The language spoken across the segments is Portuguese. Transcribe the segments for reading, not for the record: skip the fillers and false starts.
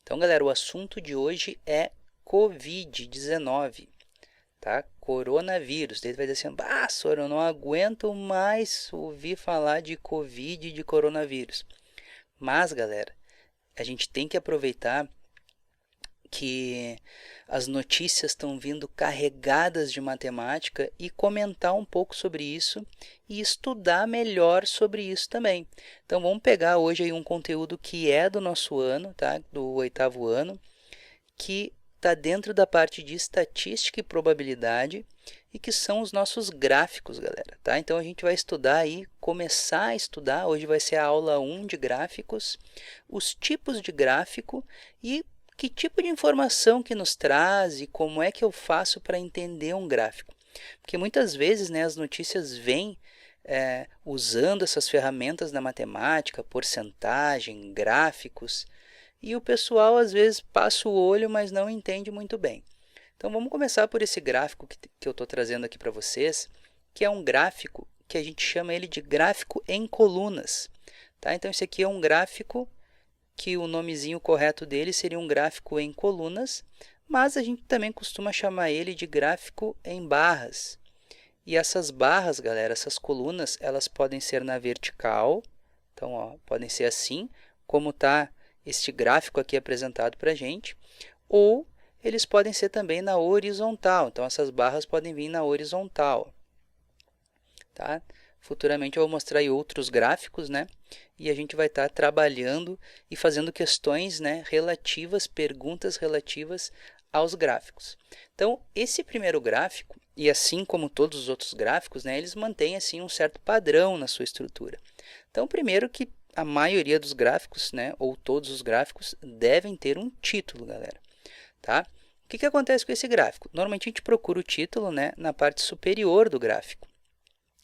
Então, galera, o assunto de hoje é Covid-19, tá? Coronavírus. Daí vai dizer assim, bah, Sora, eu não aguento mais ouvir falar de Covid e de coronavírus. Mas, galera, a gente tem que aproveitar que as notícias estão vindo carregadas de matemática e comentar um pouco sobre isso e estudar melhor sobre isso também. Então vamos pegar hoje aí um conteúdo que é do nosso ano, tá? Do 8º ano, que está dentro da parte de estatística e probabilidade e que são os nossos gráficos, galera, tá? Então a gente vai estudar aí, começar a estudar, hoje vai ser a aula 1 de gráficos, os tipos de gráfico e que tipo de informação que nos traz e como é que eu faço para entender um gráfico. Porque muitas vezes, né, as notícias vêm usando essas ferramentas da matemática, porcentagem, gráficos, e o pessoal às vezes passa o olho, mas não entende muito bem. Então vamos começar por esse gráfico que eu estou trazendo aqui para vocês, que é um gráfico que a gente chama ele de gráfico em colunas. Tá? Então esse aqui é um gráfico que o nomezinho correto dele seria um gráfico em colunas, mas a gente também costuma chamar ele de gráfico em barras. E essas barras, galera, essas colunas, elas podem ser na vertical, então ó, podem ser assim, como está este gráfico aqui apresentado para a gente, ou eles podem ser também na horizontal, então essas barras podem vir na horizontal. Tá? Futuramente eu vou mostrar aí outros gráficos, né? E a gente vai estar trabalhando e fazendo questões, né, relativas, perguntas relativas aos gráficos. Então, esse primeiro gráfico, e assim como todos os outros gráficos, né, eles mantêm assim um certo padrão na sua estrutura. Então, primeiro que a maioria dos gráficos, né, ou todos os gráficos, devem ter um título, galera. Tá? O que acontece com esse gráfico? Normalmente a gente procura o título, né, na parte superior do gráfico,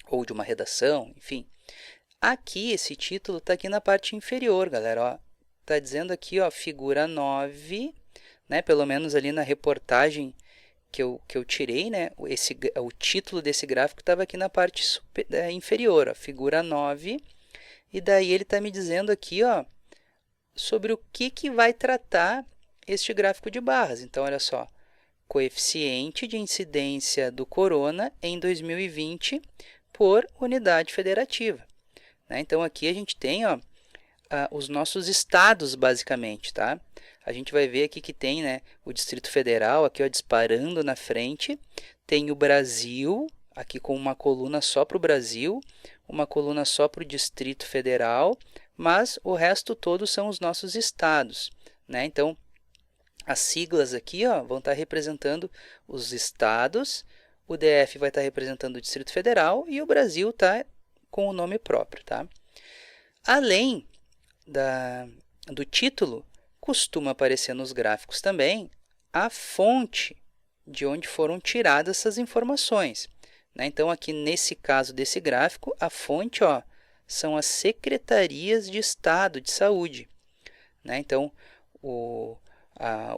ou de uma redação, enfim. Aqui, esse título está aqui na parte inferior, galera. Está dizendo aqui, ó, figura 9, né? Pelo menos ali na reportagem que eu tirei, né? O título desse gráfico estava aqui na parte inferior, ó, figura 9. E daí ele está me dizendo aqui, ó, sobre o que vai tratar este gráfico de barras. Então, olha só, coeficiente de incidência do corona em 2020 por unidade federativa. Então, aqui a gente tem ó, os nossos estados, basicamente. Tá? A gente vai ver aqui que tem né, o Distrito Federal, aqui ó, disparando na frente. Tem o Brasil, aqui com uma coluna só para o Brasil, uma coluna só para o Distrito Federal, mas o resto todo são os nossos estados. Né? Então, as siglas aqui ó, vão estar representando os estados, o DF vai estar representando o Distrito Federal e o Brasil está com o nome próprio. Tá? Além do título, costuma aparecer nos gráficos também a fonte de onde foram tiradas essas informações. Né? Então, aqui nesse caso desse gráfico, a fonte ó, são as secretarias de Estado de Saúde. Né? Então, o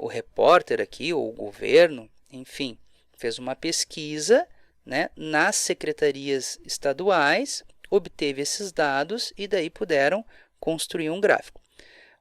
repórter aqui, ou o governo, enfim, fez uma pesquisa né, nas secretarias estaduais, obteve esses dados e daí puderam construir um gráfico.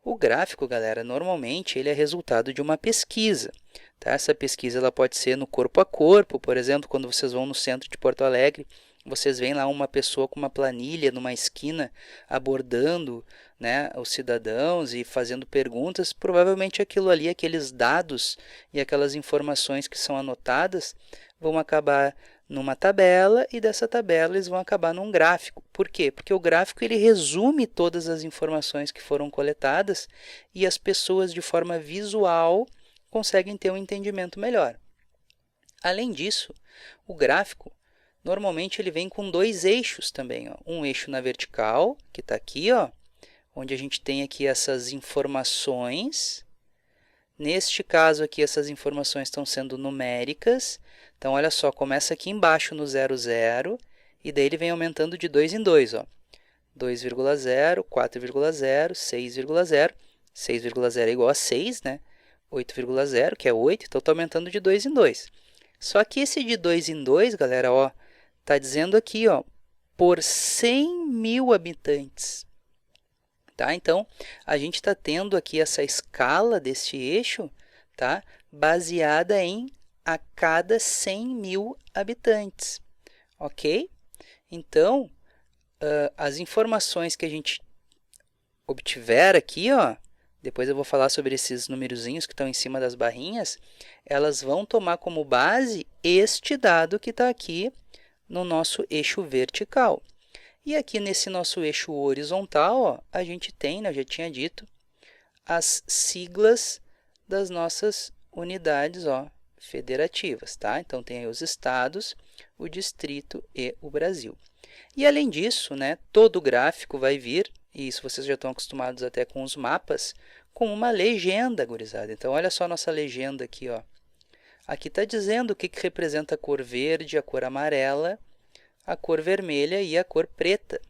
O gráfico, galera, normalmente ele é resultado de uma pesquisa. Tá? Essa pesquisa ela pode ser no corpo a corpo, por exemplo, quando vocês vão no centro de Porto Alegre, vocês veem lá uma pessoa com uma planilha numa esquina abordando né, os cidadãos e fazendo perguntas. Provavelmente aquilo ali, aqueles dados e aquelas informações que são anotadas vão acabar numa tabela e dessa tabela eles vão acabar num gráfico. Por quê? Porque o gráfico ele resume todas as informações que foram coletadas e as pessoas de forma visual conseguem ter um entendimento melhor. Além disso, o gráfico normalmente ele vem com dois eixos também. Ó. Um eixo na vertical, que está aqui, ó, onde a gente tem aqui essas informações. Neste caso aqui, essas informações estão sendo numéricas. Então, olha só, começa aqui embaixo no 00 e daí ele vem aumentando de 2 em 2. 2,0, 4,0, 6,0. 6,0 é igual a 6, né? 8,0, que é 8, então está aumentando de 2 em 2. Só que esse de 2 em 2, galera, ó, está dizendo aqui, ó, por 100 mil habitantes. Tá? Então, a gente está tendo aqui essa escala deste eixo, tá? Baseada em a cada 100 mil habitantes, ok? Então, as informações que a gente obtiver aqui, ó, depois eu vou falar sobre esses numerozinhos que estão em cima das barrinhas, elas vão tomar como base este dado que está aqui no nosso eixo vertical. E aqui nesse nosso eixo horizontal, ó, a gente tem, né, eu já tinha dito, as siglas das nossas unidades, ó, federativas, tá? Então, tem aí os estados, o distrito e o Brasil. E, além disso, né, todo gráfico vai vir, e isso vocês já estão acostumados até com os mapas, com uma legenda, gurizada. Então, olha só a nossa legenda aqui, ó. Aqui está dizendo o que representa a cor verde, a cor amarela, a cor vermelha e a cor preta.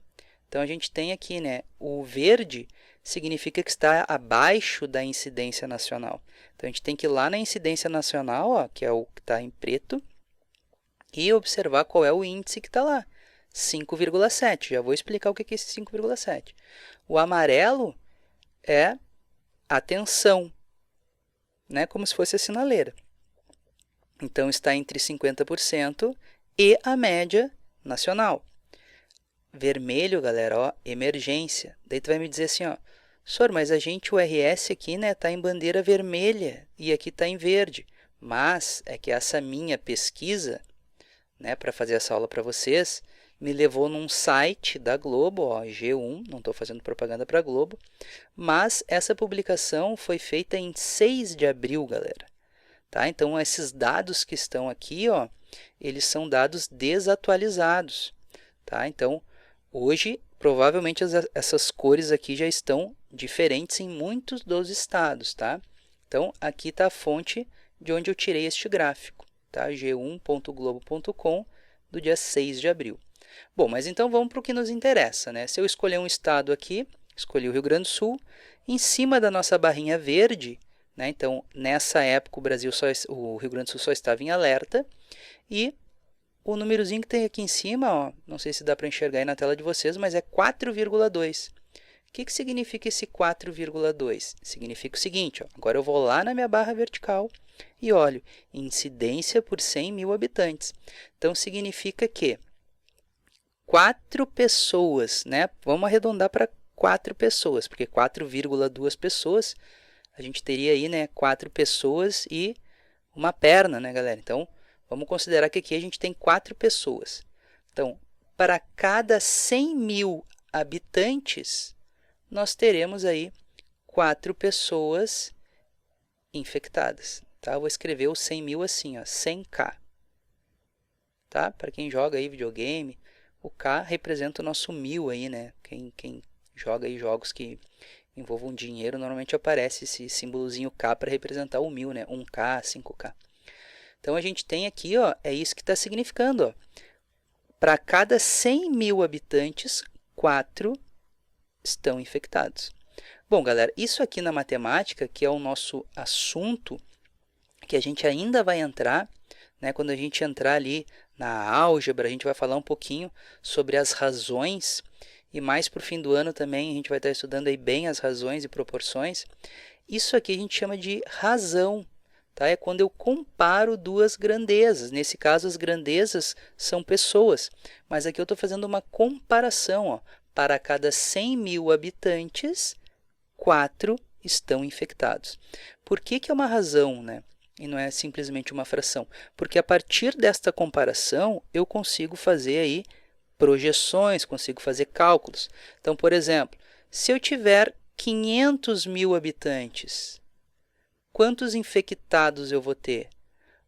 Então, a gente tem aqui, né, o verde significa que está abaixo da incidência nacional. Então, a gente tem que ir lá na incidência nacional, ó, que é o que está em preto, e observar qual é o índice que está lá, 5,7. Já vou explicar o que é esse 5,7. O amarelo é a tensão, né, como se fosse a sinaleira. Então, está entre 50% e a média nacional. Vermelho, galera, ó, emergência. Daí tu vai me dizer assim, ó, Sor, mas a gente, o RS aqui, né, tá em bandeira vermelha e aqui tá em verde. Mas é que essa minha pesquisa, né, para fazer essa aula para vocês, me levou num site da Globo, ó, G1, não estou fazendo propaganda para a Globo, mas essa publicação foi feita em 6 de abril, galera. Tá? Então, esses dados que estão aqui, ó, eles são dados desatualizados. Tá? Então, hoje, provavelmente, essas cores aqui já estão diferentes em muitos dos estados. Tá? Então, aqui está a fonte de onde eu tirei este gráfico, tá? g1.globo.com, do dia 6 de abril. Bom, mas então vamos para o que nos interessa, né? Se eu escolher um estado aqui, escolhi o Rio Grande do Sul, em cima da nossa barrinha verde, né? Então, nessa época, o Rio Grande do Sul só estava em alerta, e o númerozinho que tem aqui em cima, ó, não sei se dá para enxergar aí na tela de vocês, mas é 4,2. O que significa esse 4,2? Significa o seguinte, ó, agora eu vou lá na minha barra vertical e olho, incidência por 100 mil habitantes. Então, significa que 4 pessoas, né? Vamos arredondar para 4 pessoas, porque 4,2 pessoas, a gente teria aí, né, 4 pessoas e uma perna, né, galera? Então, vamos considerar que aqui a gente tem 4 pessoas. Então, para cada 100 mil habitantes, nós teremos aí 4 pessoas infectadas. Tá? Eu vou escrever o 100 mil assim, ó, 100K. Tá? Para quem joga aí videogame, o K representa o nosso 1000 aí, né? Quem joga aí jogos que envolvam dinheiro, normalmente aparece esse símbolozinho K para representar o 1000, né? 1K, 5K. Então, a gente tem aqui, ó, é isso que está significando, ó. Para cada 100 mil habitantes, 4 estão infectados. Bom, galera, isso aqui na matemática, que é o nosso assunto, que a gente ainda vai entrar, né, quando a gente entrar ali na álgebra, a gente vai falar um pouquinho sobre as razões, e mais para o fim do ano também a gente vai estar estudando aí bem as razões e proporções. Isso aqui a gente chama de razão, tá? É quando eu comparo duas grandezas. Nesse caso, as grandezas são pessoas, mas aqui eu estou fazendo uma comparação, ó. Para cada 100 mil habitantes, 4 estão infectados. Por que é uma razão, né? E não é simplesmente uma fração? Porque a partir desta comparação, eu consigo fazer aí projeções, consigo fazer cálculos. Então, por exemplo, se eu tiver 500 mil habitantes, quantos infectados eu vou ter?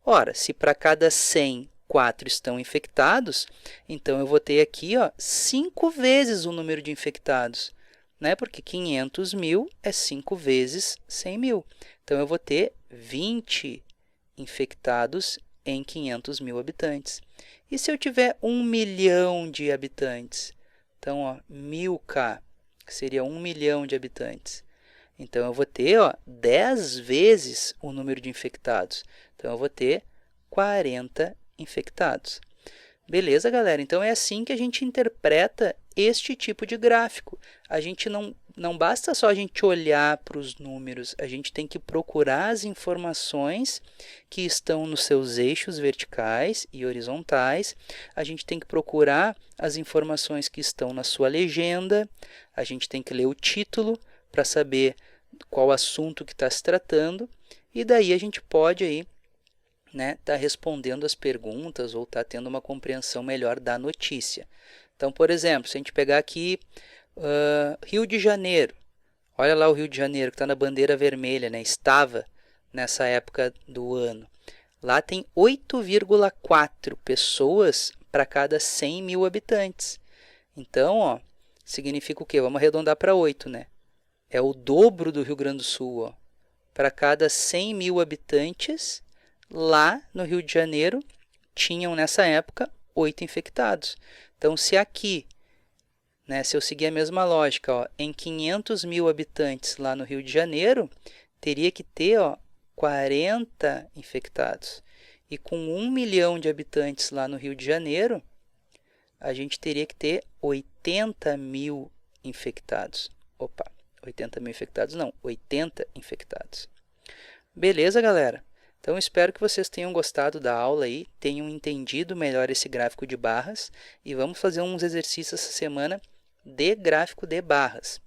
Ora, se para cada 100, 4 estão infectados, então eu vou ter aqui, ó, 5 vezes o número de infectados, né? Porque 500 mil é 5 vezes 100 mil. Então, eu vou ter 20 infectados em 500 mil habitantes. E se eu tiver 1 milhão de habitantes? Então, ó, 1000K, que seria 1 milhão de habitantes. Então, eu vou ter, ó, 10 vezes o número de infectados. Então, eu vou ter 40 infectados. Beleza, galera? Então, é assim que a gente interpreta este tipo de gráfico. A gente não basta só a gente olhar para os números, a gente tem que procurar as informações que estão nos seus eixos verticais e horizontais, a gente tem que procurar as informações que estão na sua legenda, a gente tem que ler o título para saber qual assunto que está se tratando, e daí a gente pode aí, né, tá respondendo as perguntas ou tá tendo uma compreensão melhor da notícia. Então, por exemplo, se a gente pegar aqui Rio de Janeiro, olha lá o Rio de Janeiro que está na bandeira vermelha, né? Estava nessa época do ano. Lá tem 8,4 pessoas para cada 100 mil habitantes. Então, ó, significa o quê? Vamos arredondar para 8, né? É o dobro do Rio Grande do Sul, ó. Para cada 100 mil habitantes, lá no Rio de Janeiro, tinham nessa época 8 infectados. Então, se aqui, né, se eu seguir a mesma lógica, ó, em 500 mil habitantes lá no Rio de Janeiro, teria que ter, ó, 40 infectados. E com 1 milhão de habitantes lá no Rio de Janeiro, a gente teria que ter 80 mil infectados. Opa, 80 mil infectados não, 80 infectados. Beleza, galera? Então, espero que vocês tenham gostado da aula aí, tenham entendido melhor esse gráfico de barras e vamos fazer uns exercícios essa semana de gráfico de barras.